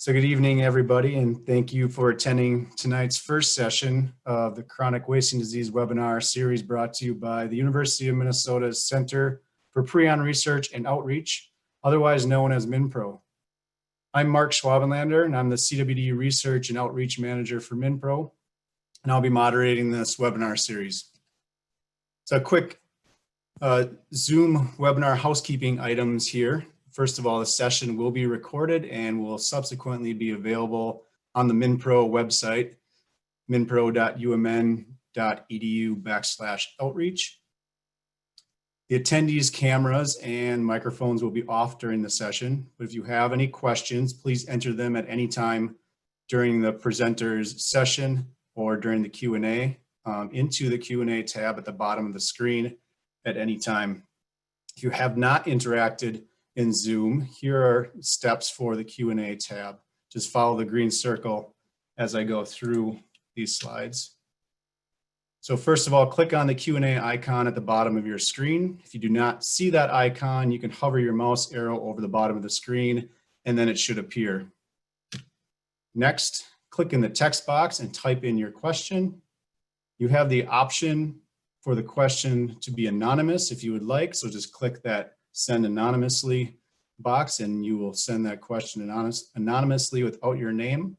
So good evening, everybody, and thank you for attending tonight's first session of the Chronic Wasting Disease webinar series brought to you by the University of Minnesota's Center for Prion Research and Outreach, otherwise known as MinPro. I'm Mark Schwabenlander, and I'm the CWD Research and Outreach Manager for MinPro, and I'll be moderating this webinar series. So a quick Zoom webinar housekeeping items here. First of all, the session will be recorded and will subsequently be available on the MinPro website, minpro.umn.edu/outreach. The attendees' cameras and microphones will be off during the session, but if you have any questions, please enter them at any time during the presenter's session or during the Q&A into the Q&A tab at the bottom of the screen at any time. If you have not interacted in Zoom, here are steps for the Q&A tab. Just follow the green circle as I go through these slides. So first of all, click on the Q&A icon at the bottom of your screen. If you do not see that icon, you can hover your mouse arrow over the bottom of the screen and then it should appear. Next, click in the text box and type in your question. You have the option for the question to be anonymous if you would like, so just click that Send Anonymously box and you will send that question anonymously without your name.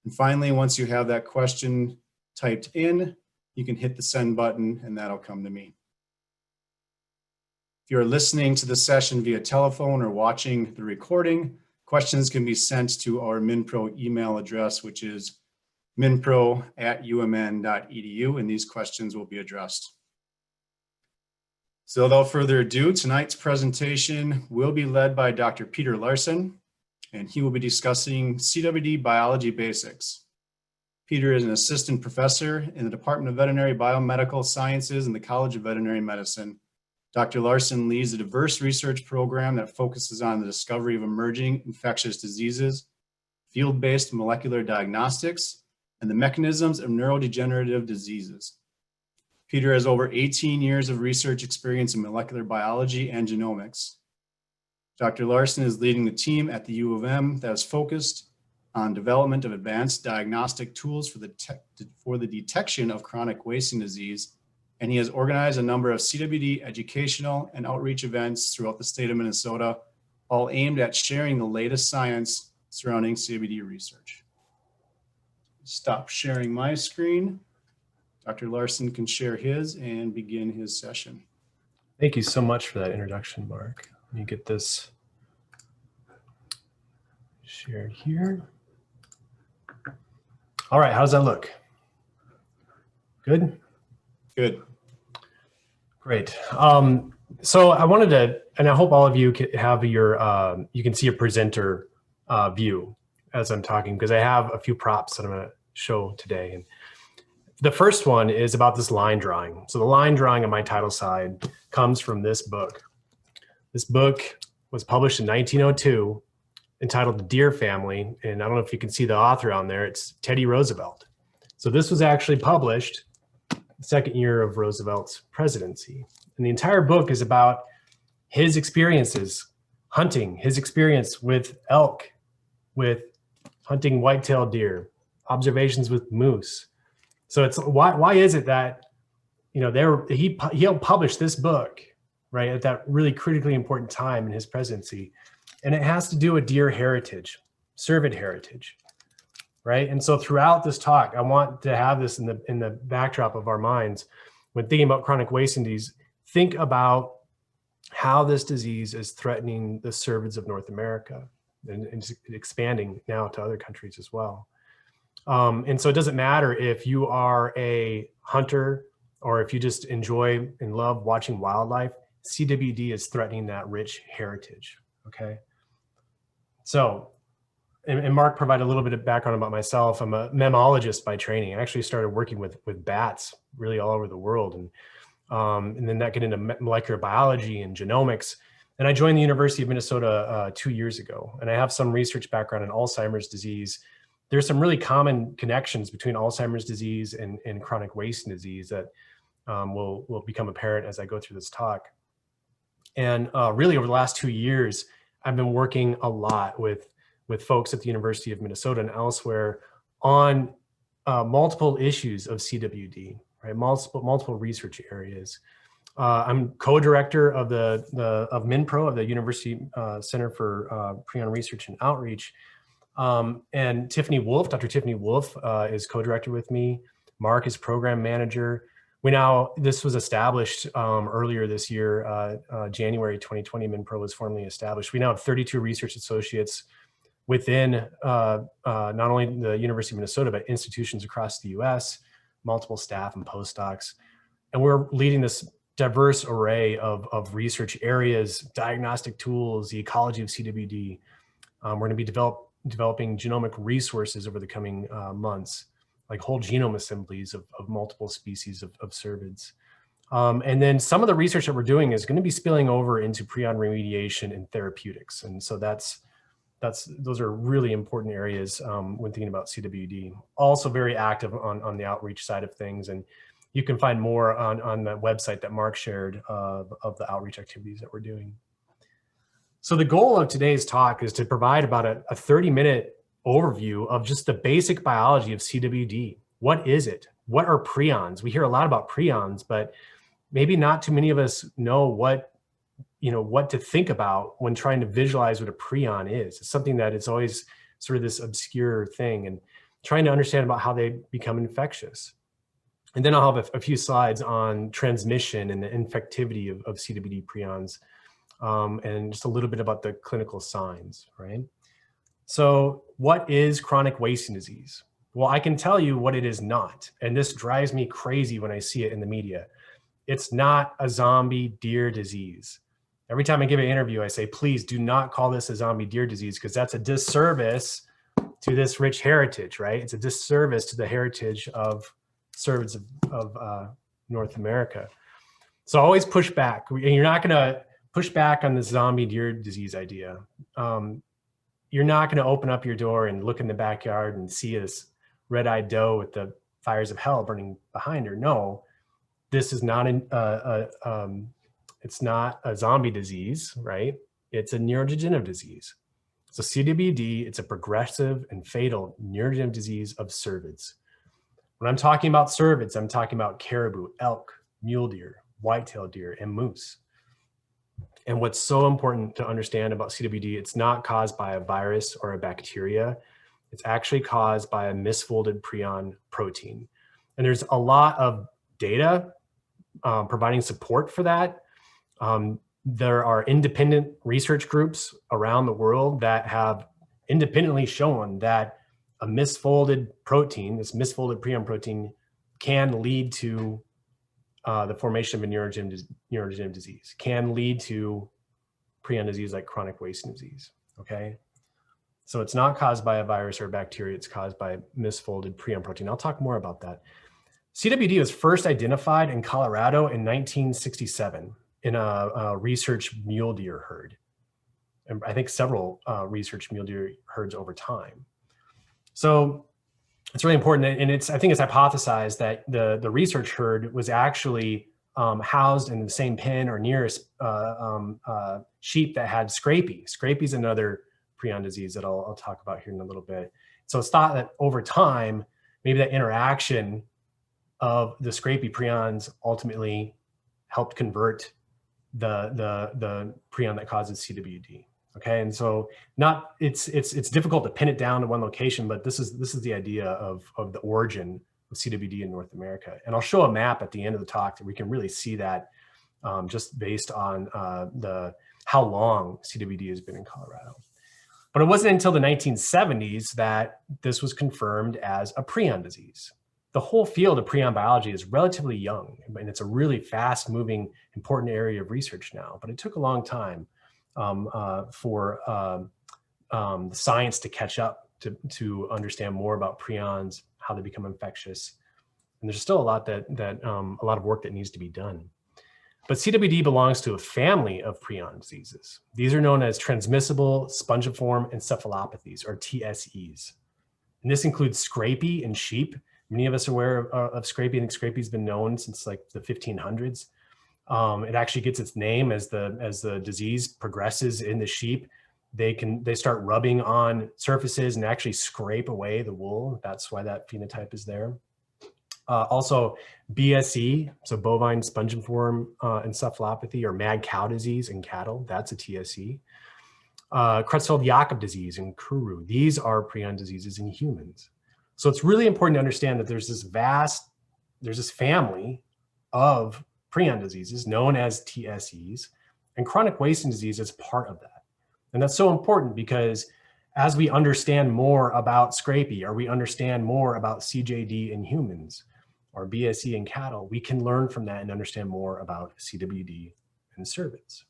And finally, once you have that question typed in, you can hit the send button and that'll come to me. If you're listening to the session via telephone or watching the recording, questions can be sent to our MinPro email address, which is minpro@umn.edu, and these questions will be addressed. So without further ado, tonight's presentation will be led by Dr. Peter Larson, and he will be discussing CWD biology basics. Peter is an assistant professor in the Department of Veterinary Biomedical Sciences in the College of Veterinary Medicine. Dr. Larson leads a diverse research program that focuses on the discovery of emerging infectious diseases, field-based molecular diagnostics, and the mechanisms of neurodegenerative diseases. Peter has over 18 years of research experience in molecular biology and genomics. Dr. Larson is leading the team at the U of M that is focused on development of advanced diagnostic tools for the detection of chronic wasting disease, and he has organized a number of CWD educational and outreach events throughout the state of Minnesota, all aimed at sharing the latest science surrounding CWD research. Stop sharing my screen. Dr. Larson can share his and begin his session. Thank you so much for that introduction, Mark. Let me get this shared here. All right, how does that look? Good? Good. Great. So I wanted to, and I hope all of you can have your, you can see a presenter view as I'm talking, because I have a few props that I'm going to show today. And the first one is about this line drawing. So the line drawing on my title slide comes from this book. This book was published in 1902, entitled The Deer Family. And I don't know if you can see the author on there. It's Teddy Roosevelt. So this was actually published the second year of Roosevelt's presidency. And the entire book is about his experiences hunting, his experience with elk, with hunting white-tailed deer, observations with moose. So it's why is it that, you know, he helped publish this book, right, at that really critically important time in his presidency, and it has to do with deer heritage, cervid heritage, right? And so throughout this talk, I want to have this in the backdrop of our minds when thinking about chronic wasting disease. Think about how this disease is threatening the cervids of North America and expanding now to other countries as well. And so it doesn't matter if you are a hunter or if you just enjoy and love watching wildlife, CWD is threatening that rich heritage, okay? So, and Mark provided a little bit of background about myself. I'm a mammologist by training. I actually started working with bats really all over the world. And then that get into molecular biology and genomics. And I joined the University of Minnesota 2 years ago. And I have some research background in Alzheimer's disease. There's some really common connections between Alzheimer's disease and chronic wasting disease that will become apparent as I go through this talk. And really over the last 2 years, I've been working a lot with with folks at the University of Minnesota and elsewhere on multiple issues of CWD, right? Multiple research areas. I'm co-director of of MinPro, of the University Center for Prion Research and Outreach. And Tiffany Wolf, Dr. Tiffany Wolf is co-director with me. Mark is program manager. This was established earlier this year, January 2020, MinPro was formally established. We now have 32 research associates within not only the University of Minnesota, but institutions across the US, multiple staff and postdocs. And we're leading this diverse array of research areas, diagnostic tools, the ecology of CWD. We're going to be developing genomic resources over the coming months, like whole genome assemblies of multiple species of cervids. And then some of the research that we're doing is going to be spilling over into prion remediation and therapeutics. And so those are really important areas when thinking about CWD. Also very active on the outreach side of things. And you can find more on the website that Mark shared of the outreach activities that we're doing. So the goal of today's talk is to provide about a 30-minute overview of just the basic biology of CWD. What is it? What are prions? We hear a lot about prions, but maybe not too many of us know what to think about when trying to visualize what a prion is. It's something that it's always sort of this obscure thing, and trying to understand about how they become infectious. And then I'll have a few slides on transmission and the infectivity of CWD prions, and just a little bit about the clinical signs, right? So what is chronic wasting disease? Well, I can tell you what it is not, and this drives me crazy when I see it in the media. It's not a zombie deer disease. Every time I give an interview, I say, please do not call this a zombie deer disease, because that's a disservice to this rich heritage, right? It's a disservice to the heritage of cervids of North America. So always push back. And you're not going to push back on the zombie deer disease idea. You're not going to open up your door and look in the backyard and see this red-eyed doe with the fires of hell burning behind her. No, this is not it's not a zombie disease, right? It's a neurodegenerative disease. So CWD, it's a progressive and fatal neurodegenerative disease of cervids. When I'm talking about cervids, I'm talking about caribou, elk, mule deer, white-tailed deer, and moose. And what's so important to understand about CWD, it's not caused by a virus or a bacteria. It's actually caused by a misfolded prion protein. And there's a lot of data providing support for that. There are independent research groups around the world that have independently shown that a misfolded protein, this misfolded prion protein, can lead to the formation of a neurodegenerative disease, can lead to prion disease like chronic wasting disease, okay? So it's not caused by a virus or a bacteria, it's caused by misfolded prion protein. I'll talk more about that. CWD was first identified in Colorado in 1967 in a research mule deer herd. And I think several research mule deer herds over time. So it's really important, and I think it's hypothesized that the research herd was actually housed in the same pen or nearest sheep that had scrapie. Scrapie is another prion disease that I'll talk about here in a little bit. So it's thought that over time, maybe that interaction of the scrapie prions ultimately helped convert the prion that causes CWD. Okay, and so it's difficult to pin it down to one location, but this is the idea of the origin of CWD in North America. And I'll show a map at the end of the talk that we can really see that just based on how long CWD has been in Colorado. But it wasn't until the 1970s that this was confirmed as a prion disease. The whole field of prion biology is relatively young, and it's a really fast-moving, important area of research now. But it took a long time for the science to catch up to understand more about prions, how they become infectious. And there's still a lot a lot of work that needs to be done. But CWD belongs to a family of prion diseases. These are known as transmissible spongiform encephalopathies, or TSEs. And this includes scrapie in sheep. Many of us are aware of scrapie. I think scrapie has been known since like the 1500s. It actually gets its name as the disease progresses in the sheep. they start rubbing on surfaces and actually scrape away the wool. That's why that phenotype is there. Also BSE, so bovine spongiform encephalopathy, or mad cow disease in cattle, that's a TSE. Creutzfeldt-Jakob disease in Kuru, these are prion diseases in humans. So it's really important to understand that there's this family of prion diseases known as TSEs, and chronic wasting disease is part of that. And that's so important because as we understand more about scrapie, or we understand more about CJD in humans, or BSE in cattle, we can learn from that and understand more about CWD in cervix.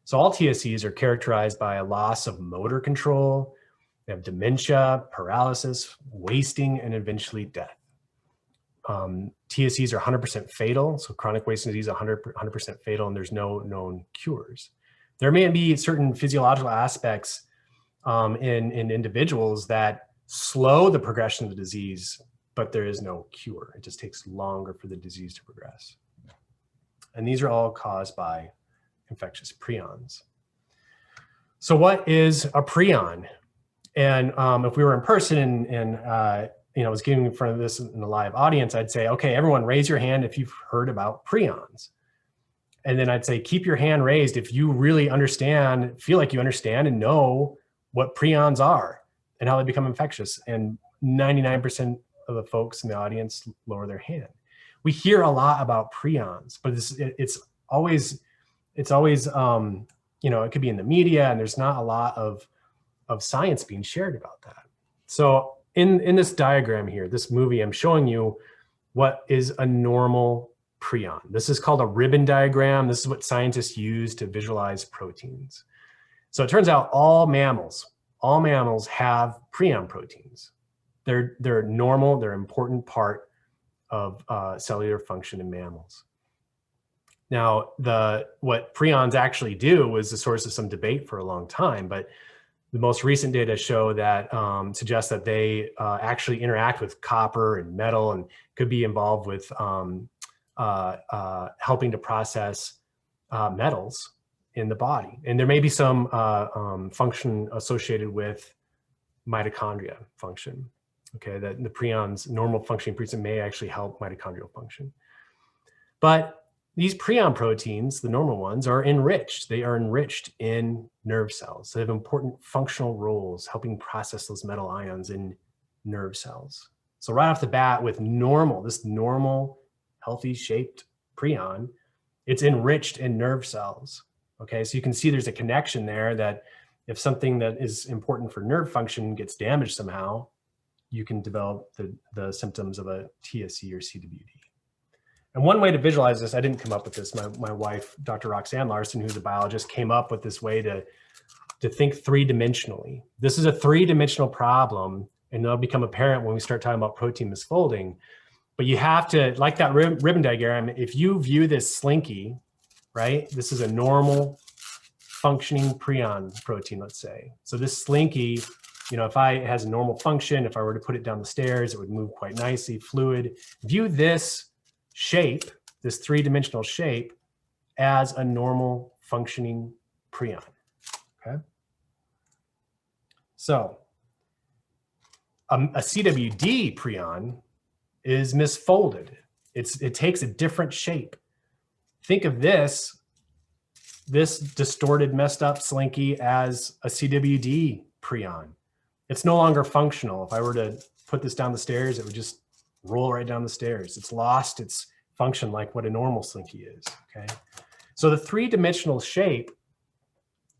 So all TSEs are characterized by a loss of motor control. They have dementia, paralysis, wasting, and eventually death. TSEs are 100% fatal. So chronic wasting disease is 100% fatal, and there's no known cures. There may be certain physiological aspects in individuals that slow the progression of the disease, but there is no cure. It just takes longer for the disease to progress. And these are all caused by infectious prions. So what is a prion? And if we were in person and was getting in front of this in a live audience, I'd say, okay, everyone raise your hand if you've heard about prions. And then I'd say, keep your hand raised if you really understand, feel like you understand and know what prions are and how they become infectious. And 99% of the folks in the audience lower their hand. We hear a lot about prions, but it's always, it could be in the media, and there's not a lot of science being shared about that. So in this diagram here, this movie, I'm showing you what is a normal prion. This is called a ribbon diagram. This is what scientists use to visualize proteins. So it turns out all mammals have prion proteins. They're normal, they're an important part of cellular function in mammals. Now, what prions actually do was the source of some debate for a long time, but the most recent data show that suggests that they actually interact with copper and metal and could be involved with helping to process metals in the body. And there may be some function associated with mitochondria function. Okay, that the prions, normal functioning prions, may actually help mitochondrial function. But these prion proteins, the normal ones, are enriched. They are enriched in nerve cells. They have important functional roles helping process those metal ions in nerve cells. So right off the bat with this normal, healthy shaped prion, it's enriched in nerve cells. Okay, so you can see there's a connection there that if something that is important for nerve function gets damaged somehow, you can develop the symptoms of a TSE or CWD. And one way to visualize this, I didn't come up with this, my wife, Dr. Roxanne Larson, who's a biologist, came up with this way to think three-dimensionally. This is a three-dimensional problem, and that'll become apparent when we start talking about protein misfolding. But you have to, like that ribbon diagram, if you view this slinky, right? This is a normal functioning prion protein, let's say. So this slinky, if it has a normal function, if I were to put it down the stairs, it would move quite nicely, fluid. View this shape, this three-dimensional shape, as a normal functioning prion, okay? So a CWD prion is misfolded. It takes a different shape. Think of this distorted, messed up slinky as a CWD prion. It's no longer functional. If I were to put this down the stairs, it would just roll right down the stairs. It's lost its function like what a normal slinky is, okay? So the three-dimensional shape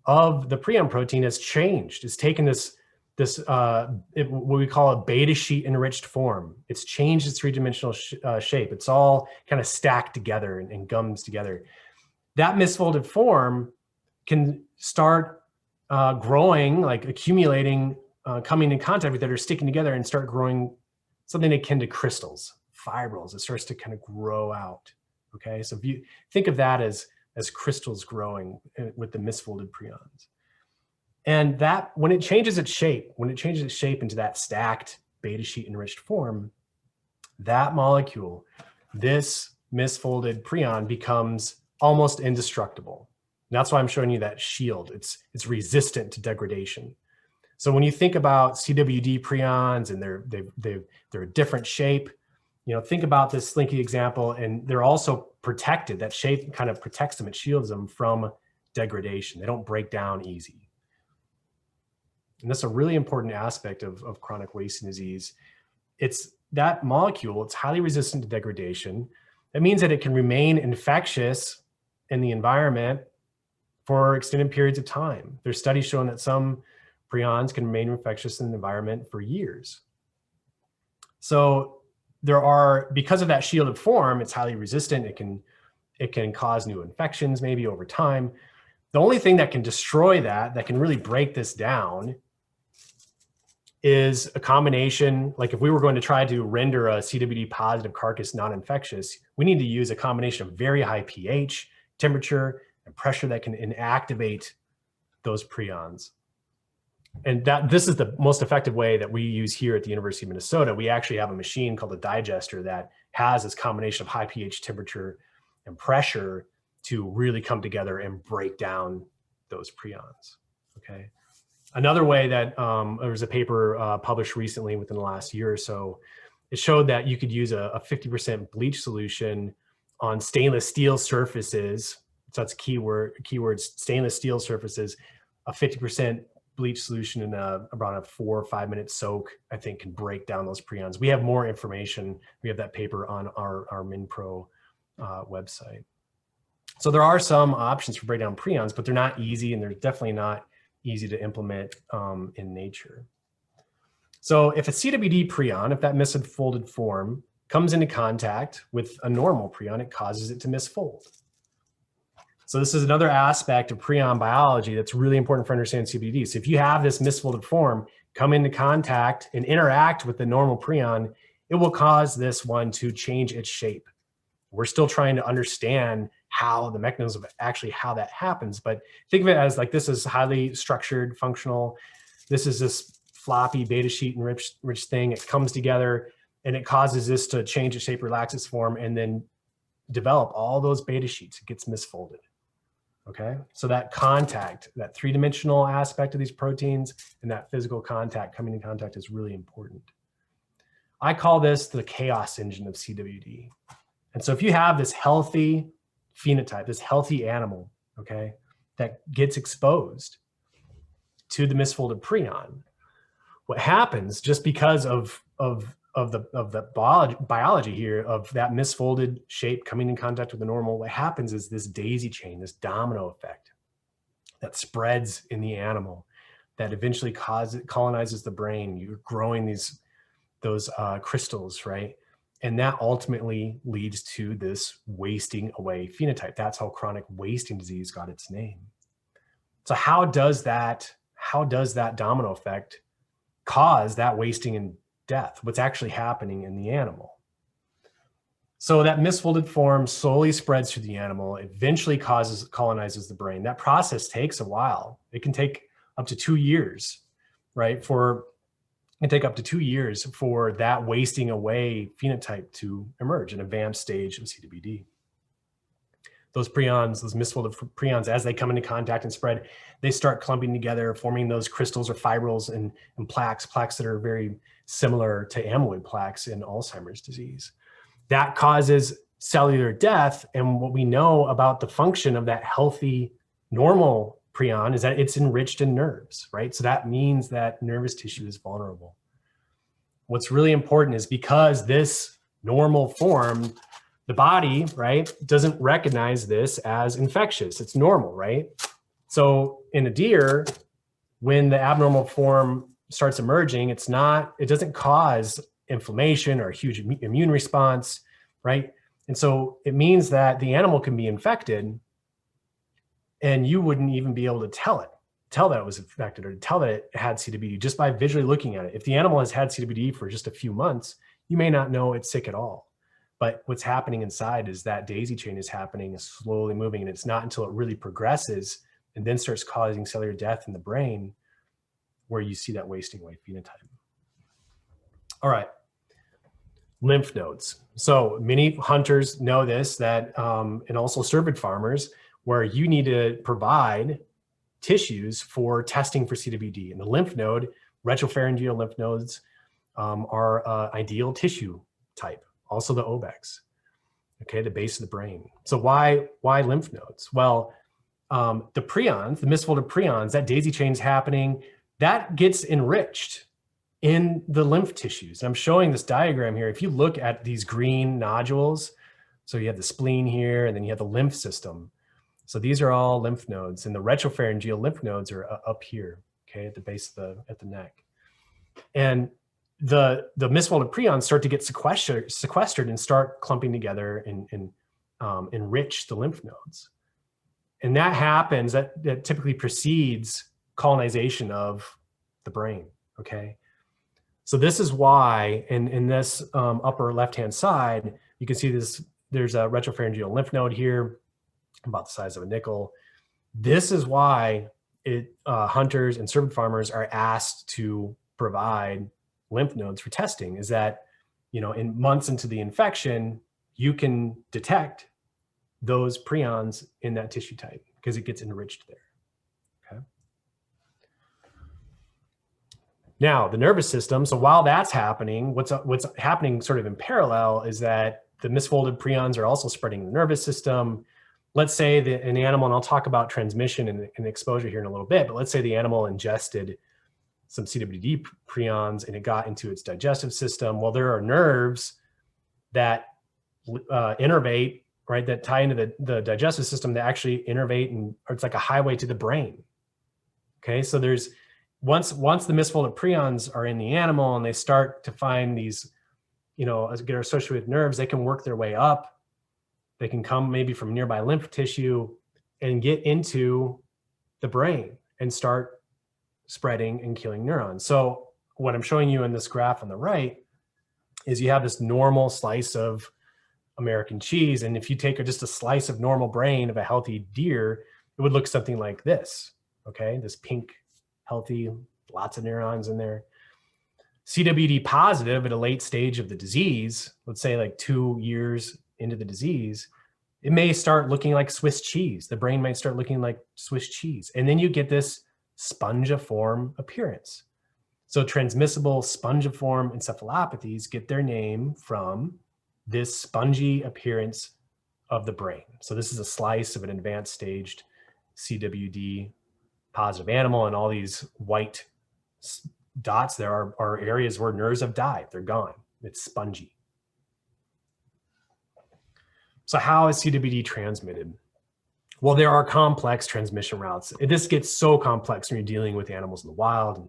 of the prion protein has changed. It's taken what we call a beta sheet enriched form. It's changed its three-dimensional shape. It's all kind of stacked together and gums together. That misfolded form can start growing, like accumulating, coming in contact with it or sticking together and start growing something akin to crystals, fibrils. It starts to kind of grow out, okay? So if you think of that as crystals growing with the misfolded prions. And that, when it changes its shape into that stacked beta sheet enriched form, that molecule, this misfolded prion, becomes almost indestructible. that's why I'm showing you that shield. It's resistant to degradation. So when you think about CWD prions and they're a different shape, think about this slinky example, and they're also protected. That shape kind of protects them. It shields them from degradation. They don't break down easy. And that's a really important aspect of chronic wasting disease. It's that molecule, it's highly resistant to degradation. That means that it can remain infectious in the environment for extended periods of time. There's studies showing that some prions can remain infectious in the environment for years. So because of that shielded form, it's highly resistant. It can cause new infections maybe over time. The only thing that can destroy that can really break this down, is a combination. Like if we were going to try to render a CWD positive carcass non-infectious, we need to use a combination of very high pH, temperature, and pressure that can inactivate those prions. And this is the most effective way that we use here at the University of Minnesota. We actually have a machine called a digester that has this combination of high pH, temperature, and pressure to really come together and break down those prions, okay? Another way that there was a paper published recently within the last year or so, it showed that you could use a 50% bleach solution on stainless steel surfaces. So that's keywords, stainless steel surfaces. A 50% bleach solution in around a 4 or 5 minute soak, I think, can break down those prions. We have more information. We have that paper on our MinPro website. So there are some options for breakdown prions, but they're not easy, and they're definitely not easy to implement in nature. So if a CWD prion, if that misfolded form comes into contact with a normal prion, it causes it to misfold. So this is another aspect of prion biology that's really important for understanding CWD. So if you have this misfolded form come into contact and interact with the normal prion, it will cause this one to change its shape. We're still trying to understand how the mechanism of actually how that happens, but think of it as like this is highly structured, functional. This is this floppy beta sheet rich thing. It comes together and it causes this to change its shape, relax its form, and then develop all those beta sheets. It gets misfolded. Okay, so that contact, that three-dimensional aspect of these proteins and that physical contact, coming in contact, is really important. I call this the chaos engine of CWD. And so if you have this healthy phenotype, this healthy animal, okay, that gets exposed to the misfolded prion, what happens just because of the biology here of that misfolded shape coming in contact with the normal, what happens is this daisy chain, this domino effect that spreads in the animal that eventually colonizes the brain. You're growing those crystals, right? And that ultimately leads to this wasting away phenotype. That's how chronic wasting disease got its name. So how does that domino effect cause that wasting and death? What's actually happening in the animal? So that misfolded form slowly spreads through the animal, eventually colonizes the brain. That process takes a while. It can take up to 2 years, right? It can take up to 2 years for that wasting away phenotype to emerge, an advanced stage of CWD. Those prions, those misfolded prions, as they come into contact and spread, they start clumping together, forming those crystals or fibrils and plaques that are very similar to amyloid plaques in Alzheimer's disease. That causes cellular death. And what we know about the function of that healthy, normal prion is that it's enriched in nerves, right? So that means that nervous tissue is vulnerable. What's really important is because this normal form, the body, right, doesn't recognize this as infectious. It's normal, right? So in a deer, when the abnormal form starts emerging, it doesn't cause inflammation or a huge immune response, right? And so it means that the animal can be infected and you wouldn't even be able to tell that it was infected or to tell that it had CWD just by visually looking at it. If the animal has had CWD for just a few months, you may not know it's sick at all. But what's happening inside is that daisy chain is happening, is slowly moving, and it's not until it really progresses and then starts causing cellular death in the brain where you see that wasting away phenotype. All right, lymph nodes. So many hunters know this, that and also cervid farmers, where you need to provide tissues for testing for CWD. And the lymph node, retropharyngeal lymph nodes, are ideal tissue type. Also the obex, okay, the base of the brain. So why lymph nodes? Well, the prions, the misfolded prions, that daisy chain's happening, that gets enriched in the lymph tissues. And I'm showing this diagram here. If you look at these green nodules, so you have the spleen here, and then you have the lymph system. So these are all lymph nodes, and the retropharyngeal lymph nodes are up here, okay, at the base of at the neck. And the misfolded prions start to get sequestered and start clumping together and enrich the lymph nodes. And that happens, that typically precedes colonization of the brain, okay? So this is why, in this upper left-hand side, you can see there's a retropharyngeal lymph node here, about the size of a nickel. This is why hunters and servant farmers are asked to provide lymph nodes for testing, is that, in months into the infection, you can detect those prions in that tissue type because it gets enriched there, okay? Now, the nervous system, so while that's happening, what's happening sort of in parallel is that the misfolded prions are also spreading in the nervous system. Let's say that an animal, and I'll talk about transmission and exposure here in a little bit, but let's say the animal ingested some CWD prions and it got into its digestive system. Well, there are nerves that innervate, right, that tie into the digestive system that actually innervate, or it's like a highway to the brain. Okay, so there's, once the misfolded prions are in the animal and they start to find these, get associated with nerves, they can work their way up. They can come maybe from nearby lymph tissue and get into the brain and start spreading and killing neurons. So what I'm showing you in this graph on the right is you have this normal slice of American cheese. And if you take just a slice of normal brain of a healthy deer, it would look something like this, okay? This pink, healthy, lots of neurons in there. CWD positive at a late stage of the disease, let's say like 2 years into the disease, it may start looking like Swiss cheese. The brain might start looking like Swiss cheese. And then you get this spongiform appearance. So transmissible spongiform encephalopathies get their name from this spongy appearance of the brain. So this is a slice of an advanced staged CWD positive animal, and all these white dots there are areas where nerves have died. They're gone. It's spongy. So how is CWD transmitted? Well, there are complex transmission routes. This gets so complex when you're dealing with animals in the wild.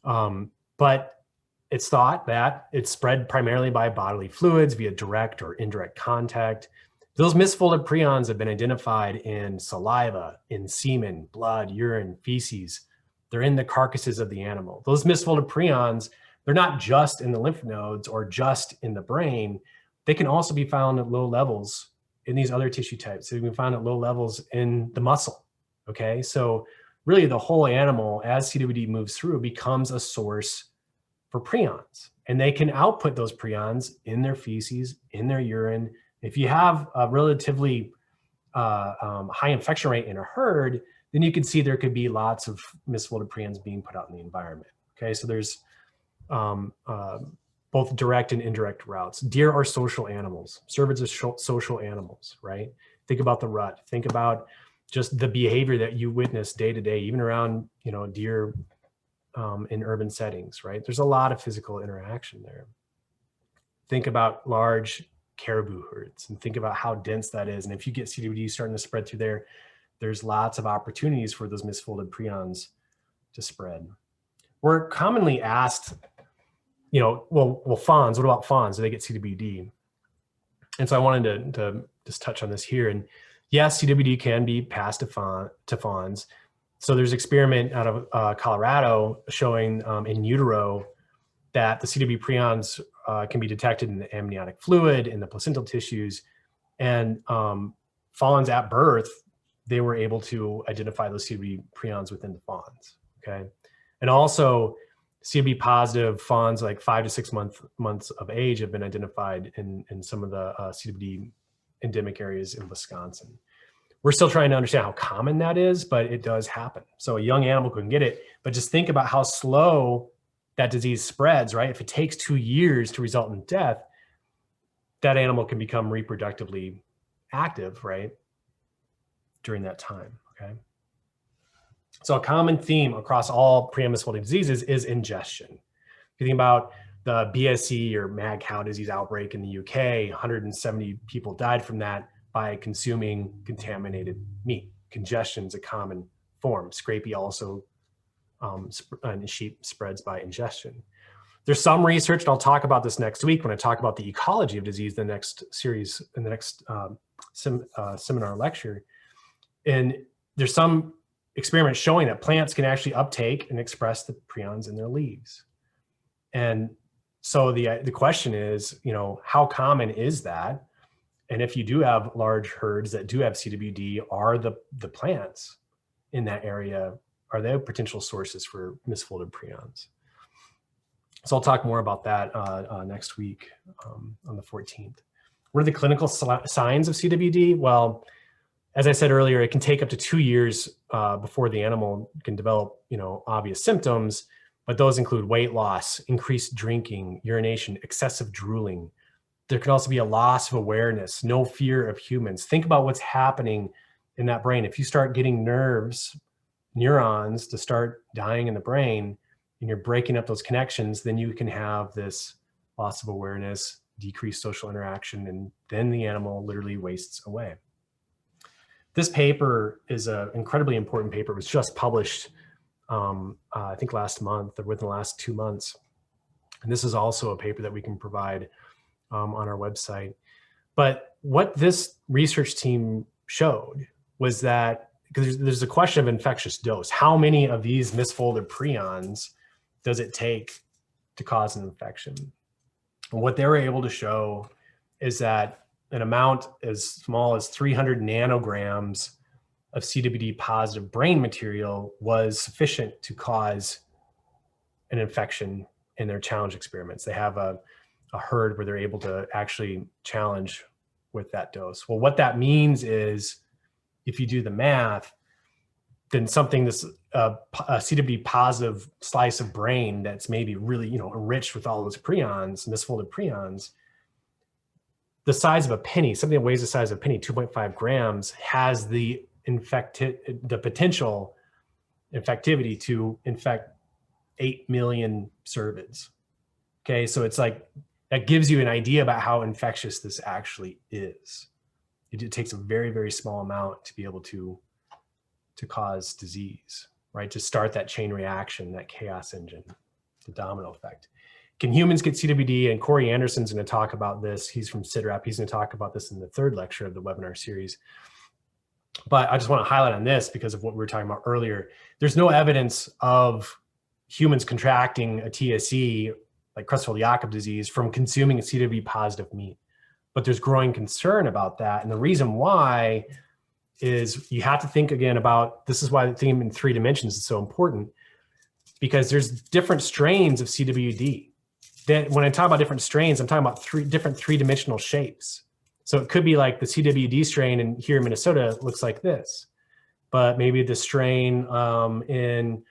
But it's thought that it's spread primarily by bodily fluids via direct or indirect contact. Those misfolded prions have been identified in saliva, in semen, blood, urine, feces. They're in the carcasses of the animal. Those misfolded prions, they're not just in the lymph nodes or just in the brain. They can also be found at low levels in these other tissue types. They can be found at low levels in the muscle, okay? So really the whole animal, as CWD moves through, becomes a source for prions. And they can output those prions in their feces, in their urine. If you have a relatively high infection rate in a herd, then you can see there could be lots of misfolded prions being put out in the environment, okay? So there's both direct and indirect routes. Deer are social animals. Cervids are social animals, right? Think about the rut. Think about just the behavior that you witness day to day, even around, deer in urban settings, right? There's a lot of physical interaction there. Think about large caribou herds and think about how dense that is. And if you get CWD starting to spread through there, there's lots of opportunities for those misfolded prions to spread. We're commonly asked, well, fawns, what about fawns? Do they get CWD? And so I wanted to just touch on this here. And yes, CWD can be passed to fawns. So there's an experiment out of Colorado showing in utero that the CWD prions can be detected in the amniotic fluid, in the placental tissues, and fawns at birth, they were able to identify those CWD prions within the fawns, okay? And also CWD positive fawns like 5 to 6 months of age have been identified in some of the CWD endemic areas in Wisconsin. We're still trying to understand how common that is, but it does happen. So a young animal can get it, but just think about how slow that disease spreads, right? If it takes 2 years to result in death, that animal can become reproductively active, right, during that time, okay? So a common theme across all prion misfolded diseases is ingestion. If you think about the BSE or mad cow disease outbreak in the UK, 170 people died from that by consuming contaminated meat. Congestion is a common form. Scrapie also in sheep spreads by ingestion. There's some research, and I'll talk about this next week when I talk about the ecology of disease, the next series, in the next seminar lecture. And there's some experiments showing that plants can actually uptake and express the prions in their leaves. And so the question is, you know, how common is that? And if you do have large herds that do have CWD, are the plants in that area, are they potential sources for misfolded prions? So I'll talk more about that next week on the 14th. What are the clinical signs of CWD? Well, as I said earlier, it can take up to 2 years before the animal can develop, you know, obvious symptoms, but those include weight loss, increased drinking, urination, excessive drooling. There could also be a loss of awareness, no fear of humans. Think about what's happening in that brain. If you start getting neurons to start dying in the brain, and you're breaking up those connections, then you can have this loss of awareness, decreased social interaction, and then the animal literally wastes away. This paper is an incredibly important paper. It was just published, I think last month or within the last 2 months. And this is also a paper that we can provide on our website. But what this research team showed was that, because there's a question of infectious dose. How many of these misfolded prions does it take to cause an infection? And what they were able to show is that an amount as small as 300 nanograms of CWD positive brain material was sufficient to cause an infection in their challenge experiments. They have a herd where they're able to actually challenge with that dose. Well, what that means is, if you do the math, then something that's a CWD positive slice of brain that's maybe really, you know, enriched with all those prions, misfolded prions, the size of a penny, something that weighs the size of a penny, 2.5 grams, has the potential infectivity to infect 8 million cervids. Okay, so it's like, that gives you an idea about how infectious this actually is. It takes a very, very small amount to be able to cause disease, right? To start that chain reaction, that chaos engine, the domino effect. Can humans get CWD? And Corey Anderson's going to talk about this. He's from CIDRAP. He's going to talk about this in the 3rd lecture of the webinar series. But I just want to highlight on this because of what we were talking about earlier. There's no evidence of humans contracting a TSE, like Creutzfeldt-Jakob disease, from consuming a CWD positive meat. But there's growing concern about that. And the reason why is you have to think again about, this is why the theme in 3 dimensions is so important, because there's different strains of CWD. That when I talk about different strains, I'm talking about different 3-dimensional shapes. So it could be like the CWD strain in here in Minnesota looks like this, but maybe the strain in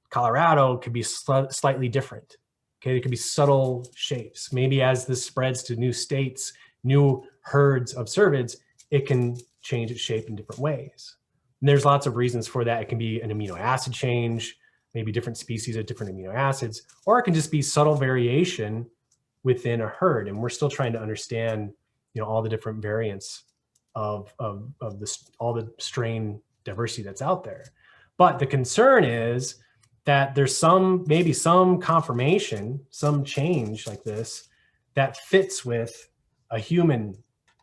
Colorado could be slightly different. Okay, there could be subtle shapes. Maybe as this spreads to new states, new herds of cervids, it can change its shape in different ways. And there's lots of reasons for that. It can be an amino acid change, maybe different species of different amino acids, or it can just be subtle variation within a herd. And we're still trying to understand, you know, all the different variants of this, all the strain diversity that's out there. But the concern is that there's maybe some conformation, some change like this that fits with a human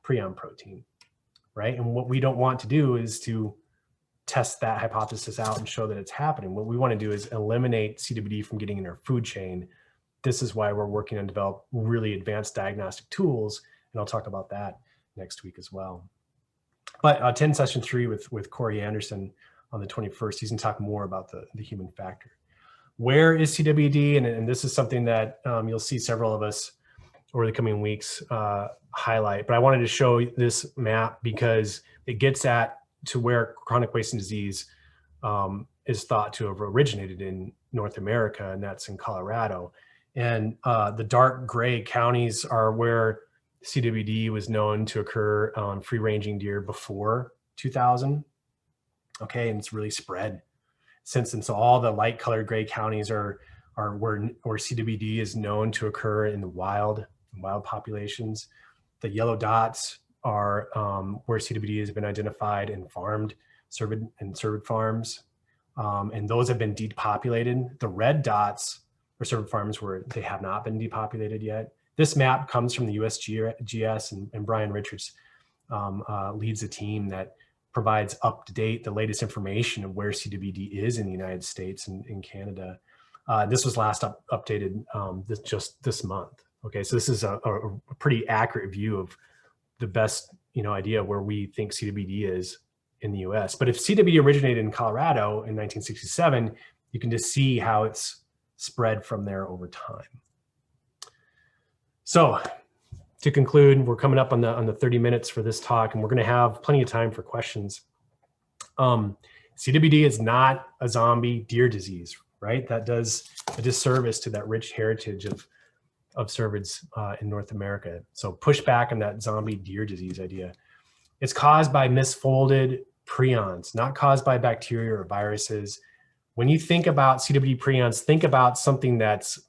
prion protein, right? And what we don't want to do is to test that hypothesis out and show that it's happening. What we want to do is eliminate CWD from getting in our food chain. This is why we're working on develop really advanced diagnostic tools, and I'll talk about that next week as well. But 10 session 3 with Corey Anderson on the 21st, he's going to talk more about the human factor. Where is CWD? And this is something that you'll see several of us over the coming weeks highlight. But I wanted to show this map because it gets at to where chronic wasting disease is thought to have originated in North America, and that's in Colorado. And the dark gray counties are where CWD was known to occur on free-ranging deer before 2000. Okay, and it's really spread since. And so all the light colored gray counties are where CWD is known to occur in the wild populations. The yellow dots are where CWD has been identified in cervid farms. And those have been depopulated. The red dots are cervid farms where they have not been depopulated yet. This map comes from the USGS, and Brian Richards leads a team that provides up-to-date the latest information of where CWD is in the United States and in Canada. This was last updated just this month. Okay, so this is a pretty accurate view of the best idea where we think CWD is in the US. But if CWD originated in Colorado in 1967, you can just see how it's spread from there over time. So to conclude, we're coming up on the 30 minutes for this talk, and we're going to have plenty of time for questions. CWD is not a zombie deer disease, right? That does a disservice to that rich heritage of cervids in North America. So push back on that zombie deer disease idea. It's caused by misfolded prions, not caused by bacteria or viruses. When you think about CWD prions, think about something that's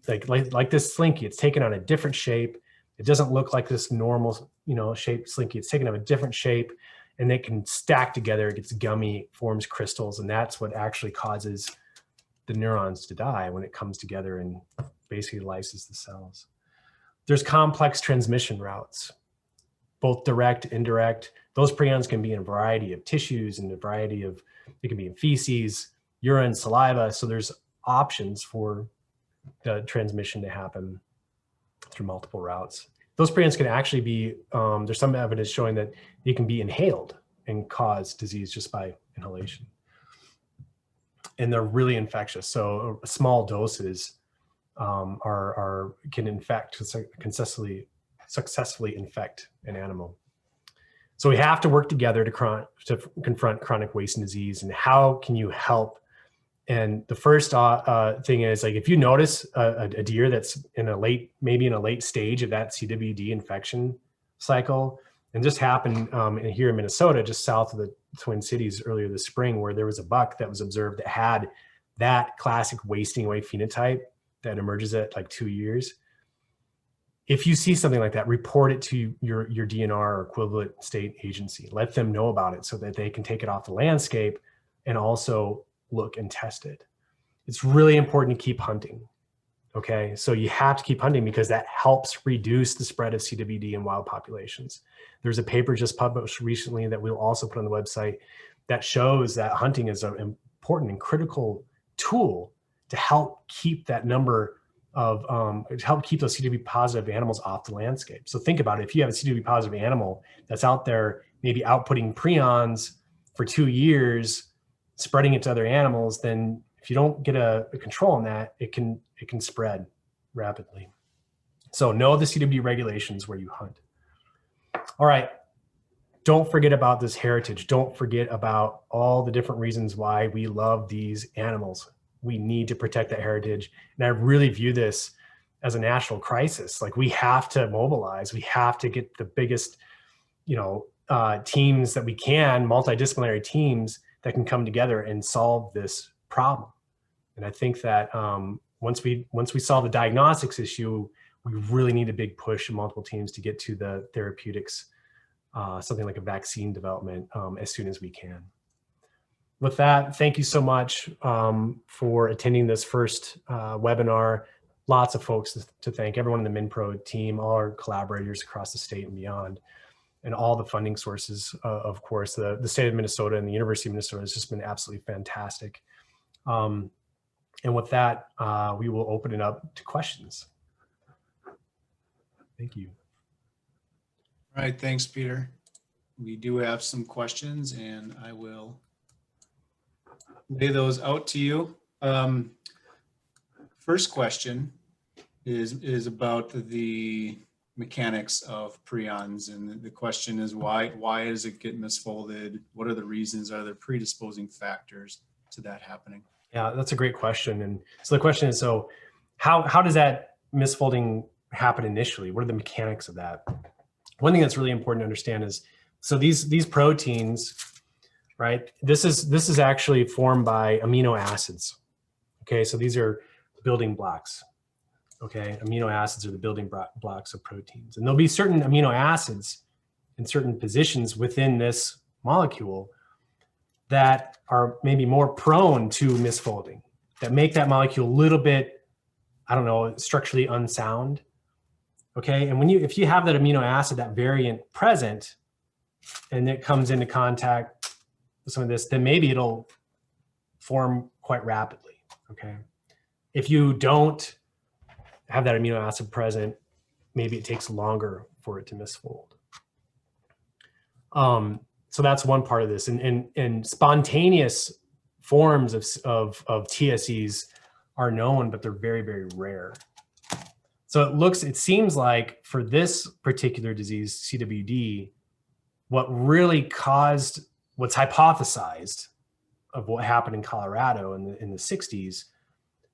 like this slinky. It's taken on a different shape. It doesn't look like this normal, shaped slinky. It's taken on a different shape, and it can stack together. It gets gummy, forms crystals, and that's what actually causes the neurons to die when it comes together and basically lyses the cells. There's complex transmission routes, both direct, indirect. Those prions can be in a variety of tissues and a variety of, it can be in feces, urine, saliva. So there's options for the transmission to happen through multiple routes. Those prions can actually be, there's some evidence showing that they can be inhaled and cause disease just by inhalation. And they're really infectious. So small doses can infect, successfully infect an animal. So we have to work together to confront chronic wasting disease. And how can you help? And the first thing is, like, if you notice a deer that's maybe in a late stage of that CWD infection cycle, and this happened here in Minnesota, just south of the Twin Cities earlier this spring, where there was a buck that was observed that had that classic wasting away phenotype that emerges at like 2 years. If you see something like that, report it to your DNR or equivalent state agency. Let them know about it so that they can take it off the landscape and also look and test it. It's really important to keep hunting. Okay, so you have to keep hunting because that helps reduce the spread of CWD in wild populations. There's a paper just published recently that we'll also put on the website that shows that hunting is an important and critical tool to help keep that number of, to help keep those CWD positive animals off the landscape. So think about it. If you have a CWD positive animal that's out there, maybe outputting prions for 2 years, spreading it to other animals, then if you don't get a control on that, it can spread rapidly. So know the CWD regulations where you hunt. All right, don't forget about this heritage. Don't forget about all the different reasons why we love these animals. We need to protect that heritage. And I really view this as a national crisis. Like, we have to mobilize. We have to get the biggest, teams that we can, multidisciplinary teams that can come together and solve this problem. And I think that once we solve the diagnostics issue, we really need a big push in multiple teams to get to the therapeutics, something like a vaccine development as soon as we can. With that, thank you so much for attending this first webinar. Lots of folks to thank, everyone in the MinPro team, all our collaborators across the state and beyond, and all the funding sources. Of course, the state of Minnesota and the University of Minnesota has just been absolutely fantastic. And with that, we will open it up to questions. Thank you. All right, thanks, Peter. We do have some questions, and I will lay those out to you. First question is about the mechanics of prions. And the question is, why does it get misfolded? What are the reasons? Are there predisposing factors to that happening? Yeah, that's a great question. And so the question is, so how does that misfolding happen initially? What are the mechanics of that? One thing that's really important to understand is, so these proteins, right? This is actually formed by amino acids. Okay, so these are building blocks. Okay, amino acids are the building blocks of proteins, and there'll be certain amino acids in certain positions within this molecule that are maybe more prone to misfolding, that make that molecule a little bit, I don't know, structurally unsound. Okay, and if you have that amino acid, that variant present, and it comes into contact with some of this, then maybe it'll form quite rapidly. Okay, if you don't have that amino acid present, maybe it takes longer for it to misfold. So that's one part of this, and spontaneous forms of TSEs are known, but they're very, very rare. So it seems like for this particular disease, CWD, what really caused, what's hypothesized of what happened in Colorado in the 60s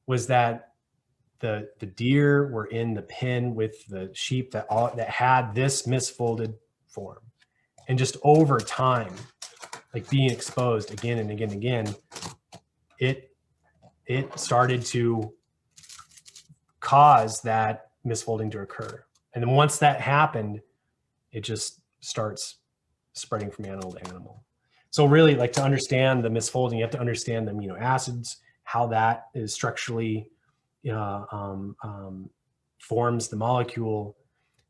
was that the deer were in the pen with the sheep that had this misfolded form. And just over time, like being exposed again and again and again, it started to cause that misfolding to occur. And then once that happened, it just starts spreading from animal to animal. So really, like, to understand the misfolding, you have to understand the amino acids, how that is structurally forms the molecule.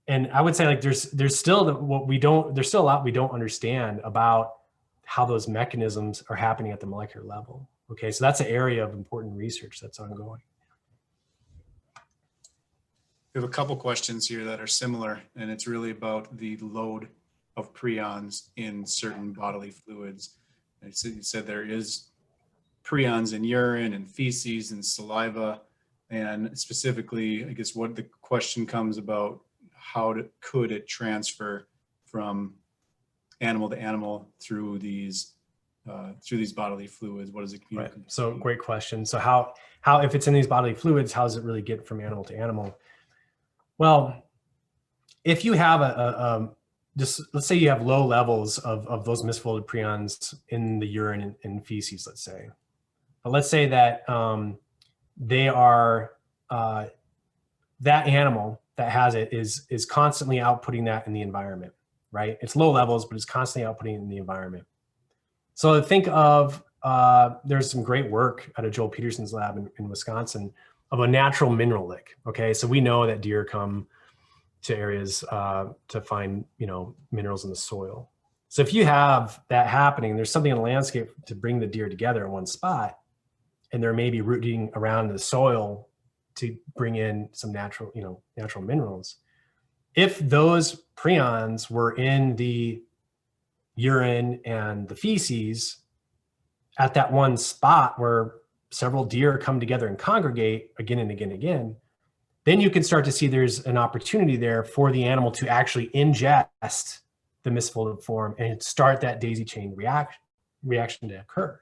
And I would say, like, there's still a lot we don't understand about how those mechanisms are happening at the molecular level. Okay, so that's an area of important research that's ongoing. We have a couple questions here that are similar, and it's really about the load of prions in certain bodily fluids. And so you said there is prions in urine and feces and saliva, and specifically, I guess what the question comes about, could it transfer from animal to animal through these bodily fluids? What does it communicate? Right. So great question. So how if it's in these bodily fluids, how does it really get from animal to animal? Well, if you have just let's say you have low levels of those misfolded prions in the urine and feces, let's say. But let's say that they are that animal that has it is constantly outputting that in the environment, right? It's low levels, but it's constantly outputting in the environment. So think of, there's some great work out of Joel Peterson's lab in Wisconsin of a natural mineral lick. Okay, so we know that deer come to areas to find, minerals in the soil. So if you have that happening, there's something in the landscape to bring the deer together in one spot, and they're maybe rooting around the soil to bring in some natural minerals. If those prions were in the urine and the feces at that one spot where several deer come together and congregate again and again and again, then you can start to see there's an opportunity there for the animal to actually ingest the misfolded form and start that daisy chain reaction to occur.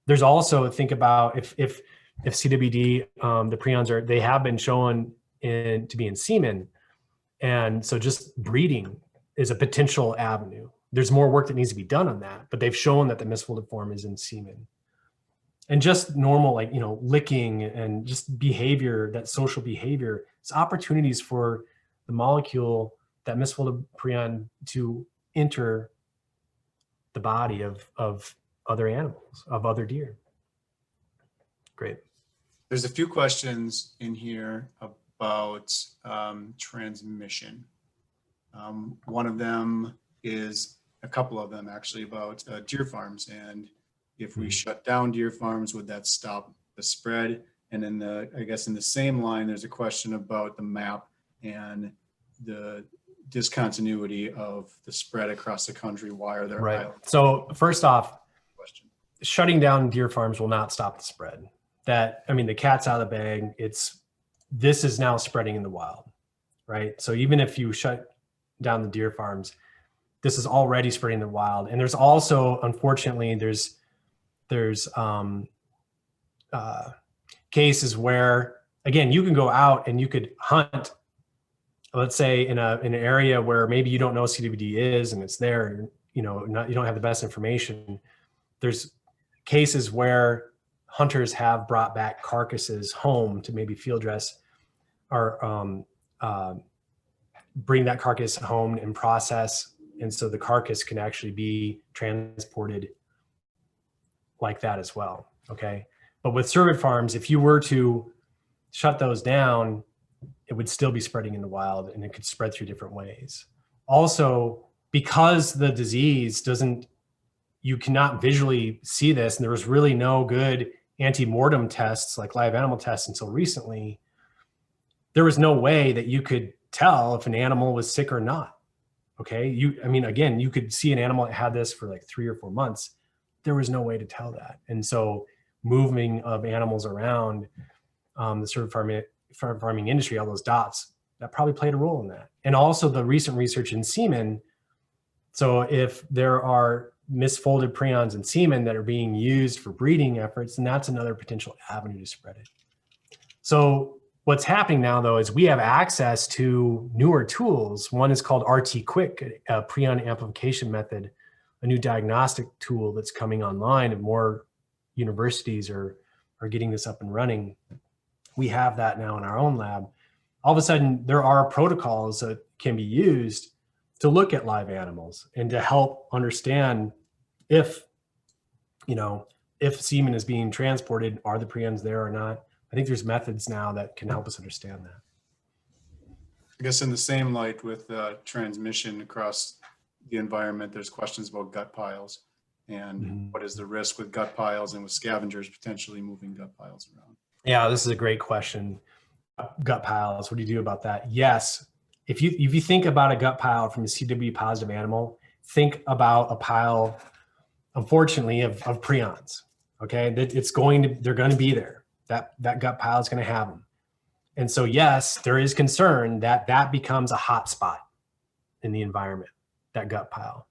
There's also, think about if CWD, the prions they have been shown to be in semen. And so just breeding is a potential avenue. There's more work that needs to be done on that, but they've shown that the misfolded form is in semen. And just normal, licking and just behavior, that social behavior, it's opportunities for the molecule, that misfolded prion, to enter the body of other animals, of other deer. Great. There's a few questions in here about transmission. One of them is, a couple of them actually, about deer farms, and if we shut down deer farms, would that stop the spread? And in the same line, there's a question about the map and the discontinuity of the spread across the country. Why are there islands? So first off, shutting down deer farms will not stop the spread. The cat's out of the bag. This is now spreading in the wild. right? So even if you shut down the deer farms, this is already spreading in the wild. And there's also, unfortunately, there's cases where, again, you can go out and you could hunt, let's say in an area where maybe you don't know CWD is and it's there, you don't have the best information. There's cases where hunters have brought back carcasses home to maybe field dress or bring that carcass home and process. And so the carcass can actually be transported like that as well. Okay. But with cervid farms, if you were to shut those down, it would still be spreading in the wild, and it could spread through different ways. Also, because the disease you cannot visually see this, and there was really no good anti-mortem tests like live animal tests until recently, there was no way that you could tell if an animal was sick or not. Okay. Again, you could see an animal that had this for like 3 or 4 months. There was no way to tell that. And so moving of animals around the sort of farming industry, all those dots, that probably played a role in that. And also the recent research in semen. So if there are misfolded prions in semen that are being used for breeding efforts, then that's another potential avenue to spread it. So what's happening now, though, is we have access to newer tools. One is called RT-Quick, a prion amplification method, a new diagnostic tool that's coming online, and more universities are getting this up and running. We have that now in our own lab. All of a sudden, there are protocols that can be used to look at live animals and to help understand if semen is being transported, are the prions there or not? I think there's methods now that can help us understand that. I guess in the same light with transmission across the environment, there's questions about gut piles and what is the risk with gut piles and with scavengers potentially moving gut piles around. Yeah, this is a great question. Gut piles, what do you do about that? Yes, if you think about a gut pile from a CWD positive animal, think about a pile, unfortunately, of prions. Okay, they're going to be there. That gut pile is going to have them. And so, yes, there is concern that becomes a hot spot in the environment, that gut pile.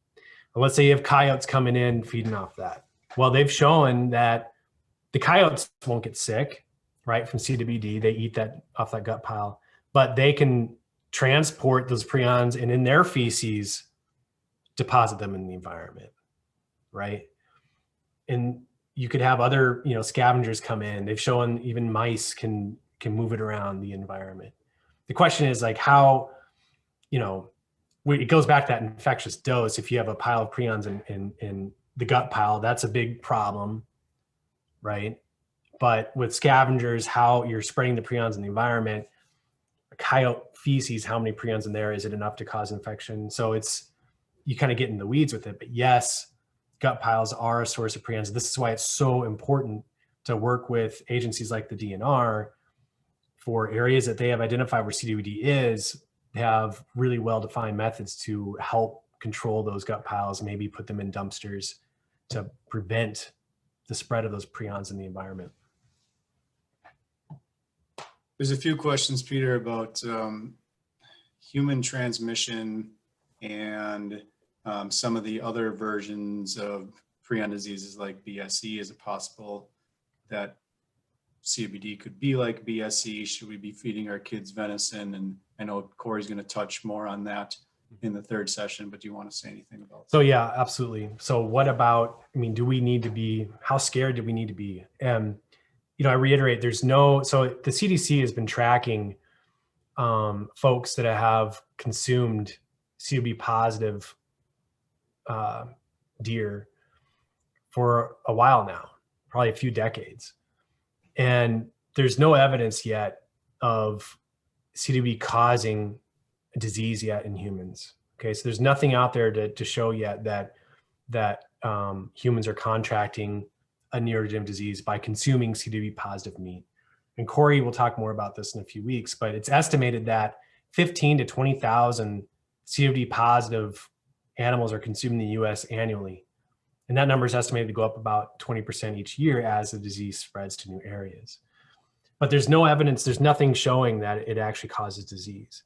Well, let's say you have coyotes coming in feeding off that. Well, they've shown that the coyotes won't get sick, right, from CWD. They eat that off that gut pile, but they can transport those prions and in their feces deposit them in the environment, right? And you could have other, scavengers come in. They've shown even mice can move it around the environment. The question is like how, it goes back to that infectious dose. If you have a pile of prions in the gut pile, that's a big problem, right? But with scavengers, how you're spreading the prions in the environment, a coyote feces, how many prions in there? Is it enough to cause infection? So you kind of get in the weeds with it. But yes, gut piles are a source of prions. This is why it's so important to work with agencies like the DNR for areas that they have identified where CWD is, have really well-defined methods to help control those gut piles, maybe put them in dumpsters to prevent the spread of those prions in the environment. There's a few questions, Peter, about human transmission and some of the other versions of prion diseases like BSE. Is it possible that CWD could be like BSE? Should we be feeding our kids venison? And I know Corey's going to touch more on that in the third session, but do you want to say anything about that? So yeah, absolutely. So what about, do we need to be, how scared do we need to be? And, I reiterate, so the CDC has been tracking folks that have consumed CWD positive deer for a while now, probably a few decades. And there's no evidence yet of CWD causing a disease yet in humans. Okay, so there's nothing out there to show yet that humans are contracting a neurodegenerative disease by consuming CWD positive meat. And Corey will talk more about this in a few weeks, but it's estimated that 15 to 20,000 CWD positive animals are consumed in the US annually. And that number is estimated to go up about 20% each year as the disease spreads to new areas. But there's no evidence, there's nothing showing that it actually causes disease.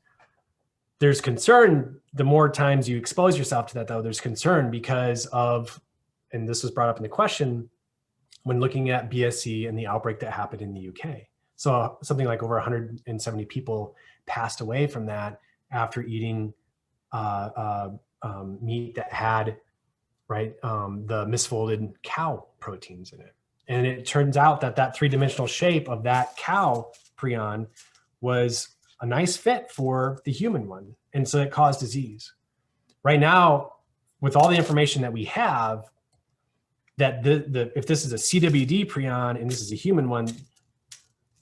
there's concern. The more times you expose yourself to that, though, there's concern because of, and this was brought up in the question, when looking at BSE and the outbreak that happened in the UK. So something like over 170 people passed away from that after eating meat that had, right, the misfolded cow proteins in it. And it turns out that that three-dimensional shape of that cow prion was a nice fit for the human one. And so it caused disease. Right now, with all the information that we have, that if this is a CWD prion and this is a human one,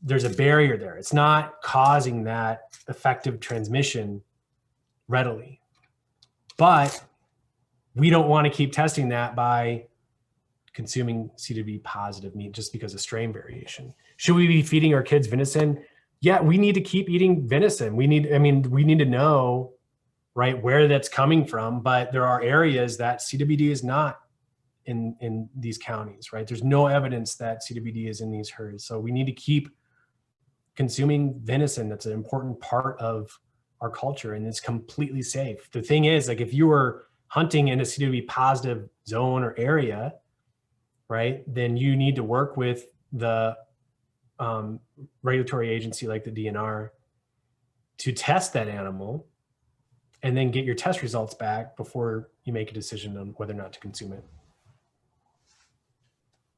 there's a barrier there. It's not causing that effective transmission readily. But we don't want to keep testing that by consuming CWD positive meat just because of strain variation. Should we be feeding our kids venison? Yeah, we need to keep eating venison. We need to know, right, where that's coming from, but there are areas that CWD is not in these counties, right? There's no evidence that CWD is in these herds. So we need to keep consuming venison. That's an important part of our culture and it's completely safe. The thing is, like, if you were hunting in a CWD positive zone or area, right, then you need to work with the regulatory agency like the DNR to test that animal and then get your test results back before you make a decision on whether or not to consume it.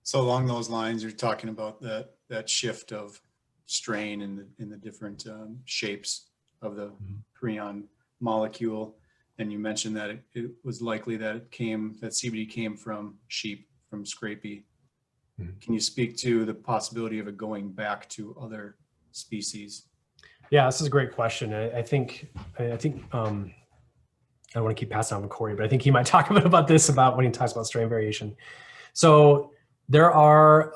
So along those lines, you're talking about that shift of strain in the different shapes of the prion molecule. And you mentioned that it was likely that that CBD came from sheep, from scrapie. Can you speak to the possibility of it going back to other species? Yeah, this is a great question. I think I don't want to keep passing on to Corey, but I think he might talk a bit about this about when he talks about strain variation. So there are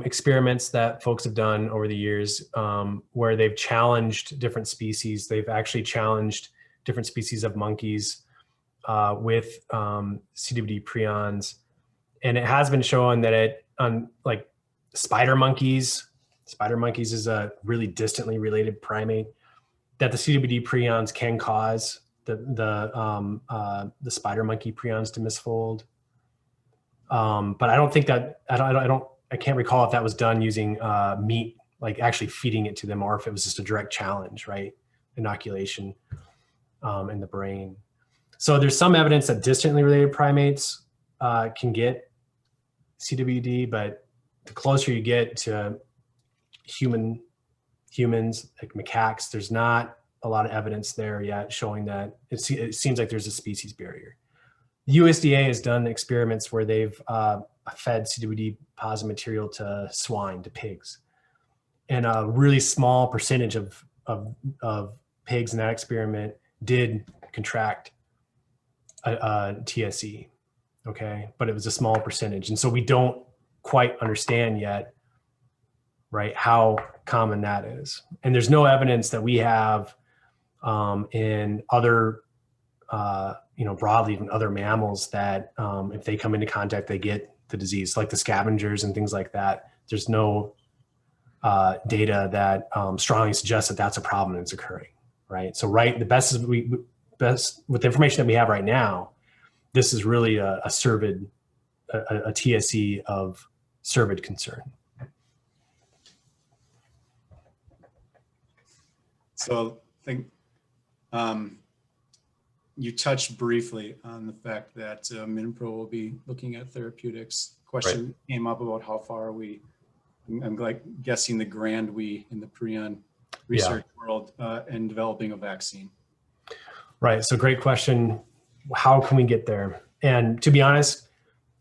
experiments that folks have done over the years where they've challenged different species. They've actually challenged different species of monkeys with CWD prions. And it has been shown that like spider monkeys is a really distantly related primate, that the CWD prions can cause the spider monkey prions to misfold. But I don't think that, I can't recall if that was done using meat, like actually feeding it to them, or if it was just a direct challenge, right? Inoculation in the brain. So there's some evidence that distantly related primates can get CWD, but the closer you get to humans, like macaques, there's not a lot of evidence there yet showing that it seems like there's a species barrier. The USDA has done experiments where they've fed CWD positive material to swine, to pigs. And a really small percentage of pigs in that experiment did contract a TSE, okay? But it was a small percentage. And so we don't quite understand yet, right, how common that is. And there's no evidence that we have in other broadly, even other mammals, that if they come into contact, they get the disease, like the scavengers and things like that. There's no data that strongly suggests that that's a problem that's occurring, right? So, right, the best with the information that we have right now, this is really a cervid, a TSE of cervid concern. So I think you touched briefly on the fact that MinPro will be looking at therapeutics. Question came up about how far are we, I'm guessing the grand we in the prion research world and developing a vaccine. Right, so great question. How can we get there? And to be honest,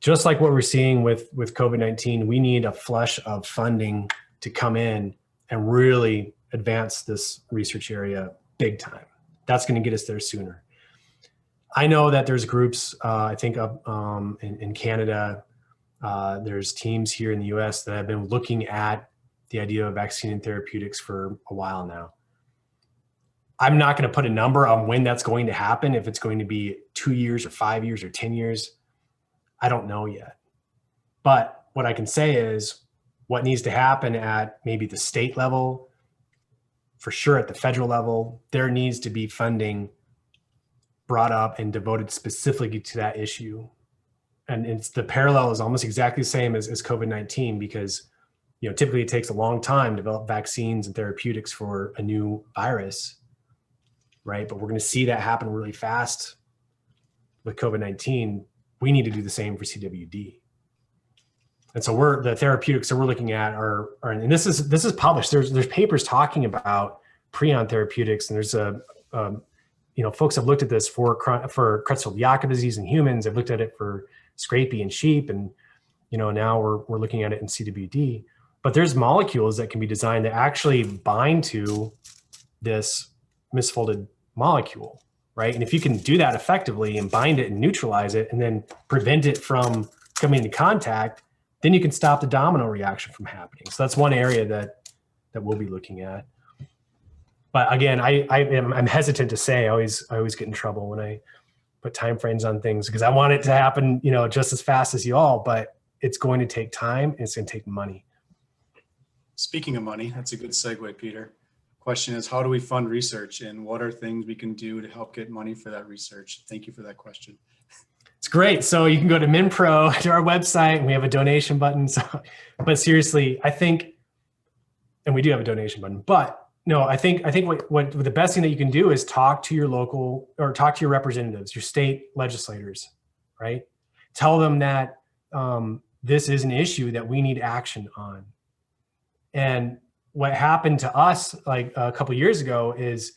just like what we're seeing with COVID-19, we need a flush of funding to come in and really advance this research area big time. That's going to get us there sooner. I know that there's groups, I think in Canada, there's teams here in the US that have been looking at the idea of vaccine and therapeutics for a while now. I'm not going to put a number on when that's going to happen, if it's going to be 2 years or 5 years or 10 years. I don't know yet. But what I can say is what needs to happen at maybe the state level, for sure at the federal level, there needs to be funding brought up and devoted specifically to that issue. And it's the parallel is almost exactly the same as COVID-19, because typically it takes a long time to develop vaccines and therapeutics for a new virus, right? But we're going to see that happen really fast with COVID-19. We need to do the same for CWD. And so the therapeutics that we're looking at are and this is published. There's papers talking about prion therapeutics, and there's folks have looked at this for Creutzfeldt-Jakob disease in humans. They've looked at it for scrapie in sheep, and now we're looking at it in CWD. But there's molecules that can be designed that actually bind to this misfolded molecule, right? And if you can do that effectively and bind it and neutralize it and then prevent it from coming into contact, then you can stop the domino reaction from happening. So that's one area that we'll be looking at. But again, I'm hesitant to say. I always get in trouble when I put timeframes on things, because I want it to happen, just as fast as you all. But it's going to take time, and it's going to take money. Speaking of money, that's a good segue, Peter. Question is, how do we fund research, and what are things we can do to help get money for that research? Thank you for that question. It's great. So you can go to MinPro, to our website, and we have a donation button. So, but seriously, I think, and we do have a donation button, but no, I think what the best thing that you can do is talk to your local, or talk to your representatives, your state legislators, right? Tell them that this is an issue that we need action on. And what happened to us like a couple of years ago is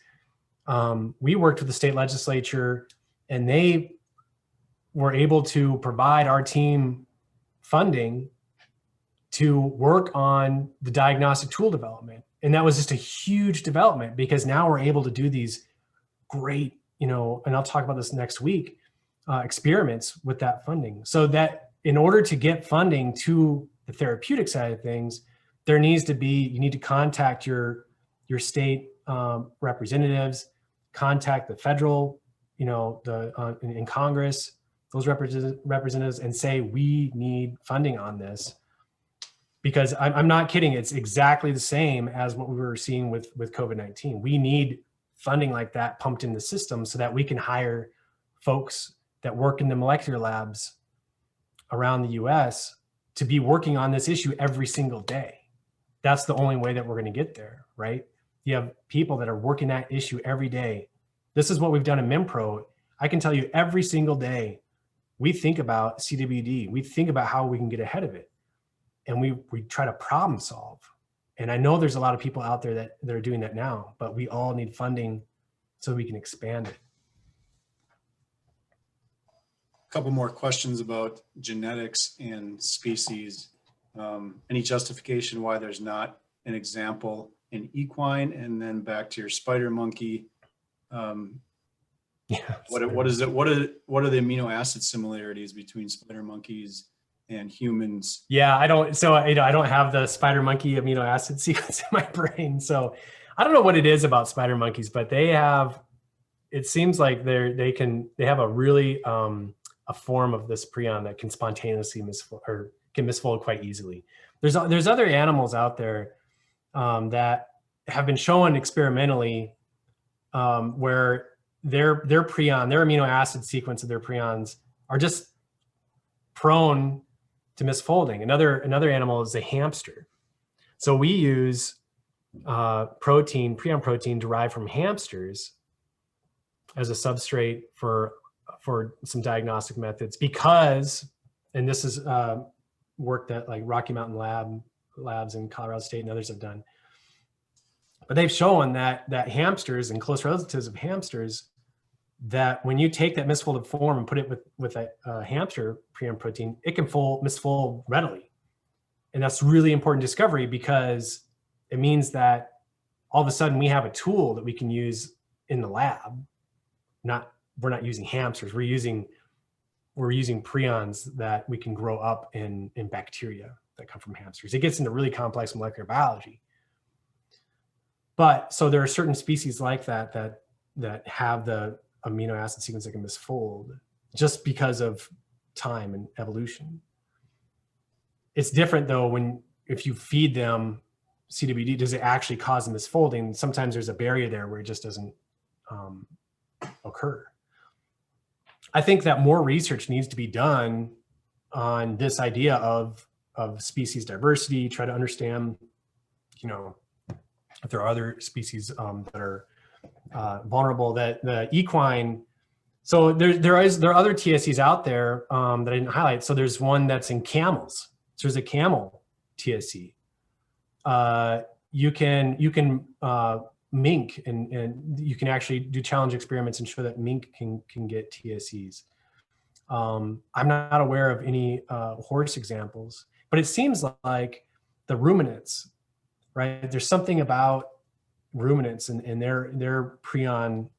we worked with the state legislature, and they were able to provide our team funding to work on the diagnostic tool development. And that was just a huge development, because now we're able to do these great, and I'll talk about this next week, experiments with that funding. So that in order to get funding to the therapeutic side of things, you need to contact your state representatives, contact the federal, in Congress, those representatives, and say, we need funding on this. Because I'm not kidding, it's exactly the same as what we were seeing with COVID-19. We need funding like that pumped in the system so that we can hire folks that work in the molecular labs around the US to be working on this issue every single day. That's the only way that we're going to get there, right? You have people that are working that issue every day. This is what we've done in MinPro. I can tell you every single day, we think about CWD. We think about how we can get ahead of it. And we try to problem solve. And I know there's a lot of people out there that are doing that now, but we all need funding so we can expand it. A couple more questions about genetics and species. Any justification why there's not an example in equine? And then back to your spider monkey. What are the amino acid similarities between spider monkeys and humans? Yeah, I don't have the spider monkey amino acid sequence in my brain. So I don't know what it is about spider monkeys, but it seems like they have a really, a form of this prion that can spontaneously misfold quite easily. There's other animals out there that have been shown experimentally where their prion, their amino acid sequence of their prions are just prone to misfolding. Another animal is a hamster. So we use prion protein derived from hamsters as a substrate for some diagnostic methods, because, and this is work that like Rocky Mountain labs in Colorado State and others have done, but they've shown that hamsters and close relatives of hamsters, that when you take that misfolded form and put it with a hamster prion protein, it can misfold readily. And that's really important discovery, because it means that all of a sudden we have a tool that we can use in the lab. We're not using hamsters. We're using prions that we can grow up in bacteria that come from hamsters. It gets into really complex molecular biology. But so there are certain species like that have the amino acid sequence that can misfold just because of time and evolution. It's different though if you feed them CWD, does it actually cause them misfolding? Sometimes there's a barrier there where it just doesn't occur. I think that more research needs to be done on this idea of species diversity, try to understand, if there are other species that are vulnerable, that the equine. So there are other TSCs out there that I didn't highlight. So there's one that's in camels. So there's a camel TSC. You can mink, and you can actually do challenge experiments and show that mink can get TSCs. I'm not aware of any horse examples, but it seems like the ruminants, right? There's something about ruminants and their prion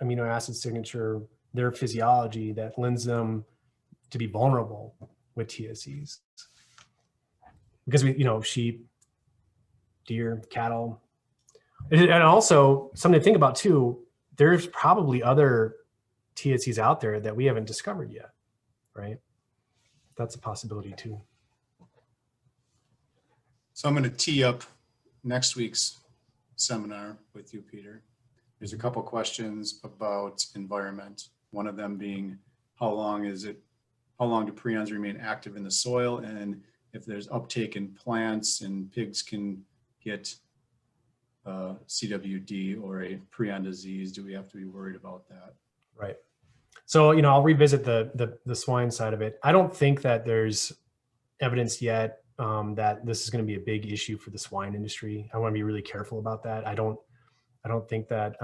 amino acid signature, their physiology that lends them to be vulnerable with TSCs. Because sheep, deer, cattle, and also something to think about too. There's probably other TSCs out there that we haven't discovered yet, right? That's a possibility too. So I'm going to tee up next week's seminar with you, Peter. There's a couple questions about environment. One of them being, how long do prions remain active in the soil? And if there's uptake in plants and pigs can get CWD or a prion disease, do we have to be worried about that? Right. So, I'll revisit the swine side of it. I don't think that there's evidence yet that this is going to be a big issue for the swine industry. I want to be really careful about that. I don't think that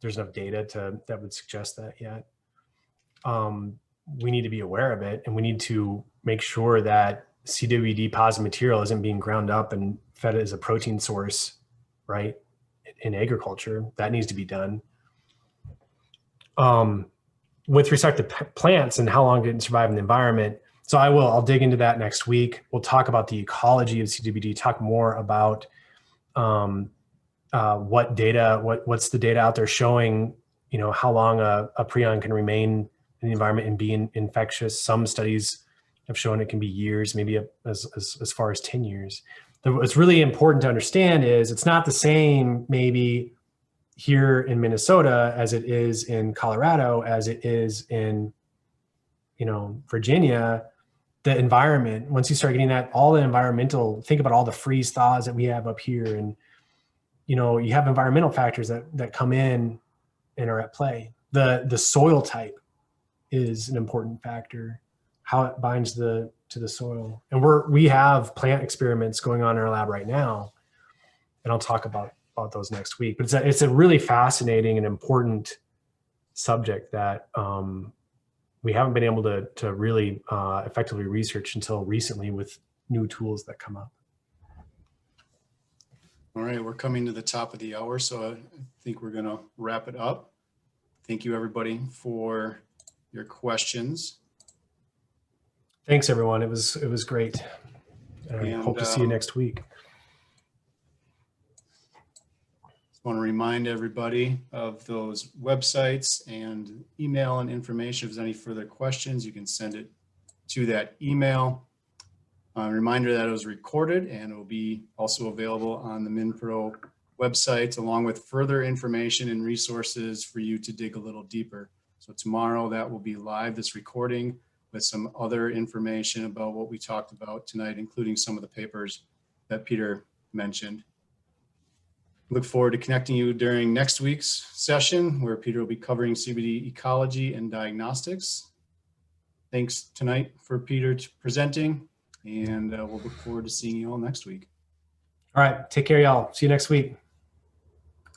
there's enough data that would suggest that yet. We need to be aware of it, and we need to make sure that CWD positive material isn't being ground up and fed as a protein source, right? In agriculture, that needs to be done. With respect to plants and how long it can survive in the environment. So I'll dig into that next week. We'll talk about the ecology of CWD, talk more about what's the data out there showing, how long a prion can remain in the environment and be infectious. Some studies have shown it can be years, maybe as far as 10 years. What's really important to understand is it's not the same maybe here in Minnesota as it is in Colorado, as it is in, Virginia. The environment, once you start getting that, all the environmental, think about all the freeze thaws that we have up here. And, you have environmental factors that come in and are at play. The soil type is an important factor, how it binds to the soil. And we have plant experiments going on in our lab right now. And I'll talk about those next week, but it's a really fascinating and important subject that we haven't been able to really effectively research until recently with new tools that come up. All right, we're coming to the top of the hour, so I think we're going to wrap it up. Thank you, everybody, for your questions. Thanks, everyone. It was great. And I hope to see you next week. I want to remind everybody of those websites and email and information. If there's any further questions, you can send it to that email. A reminder that it was recorded and it will be also available on the MinPro website, along with further information and resources for you to dig a little deeper. So tomorrow that will be live, this recording, with some other information about what we talked about tonight, including some of the papers that Peter mentioned. Look forward to connecting you during next week's session, where Peter will be covering CWD ecology and diagnostics. Thanks tonight for Peter presenting, and we'll look forward to seeing you all next week. All right, take care, y'all. See you next week.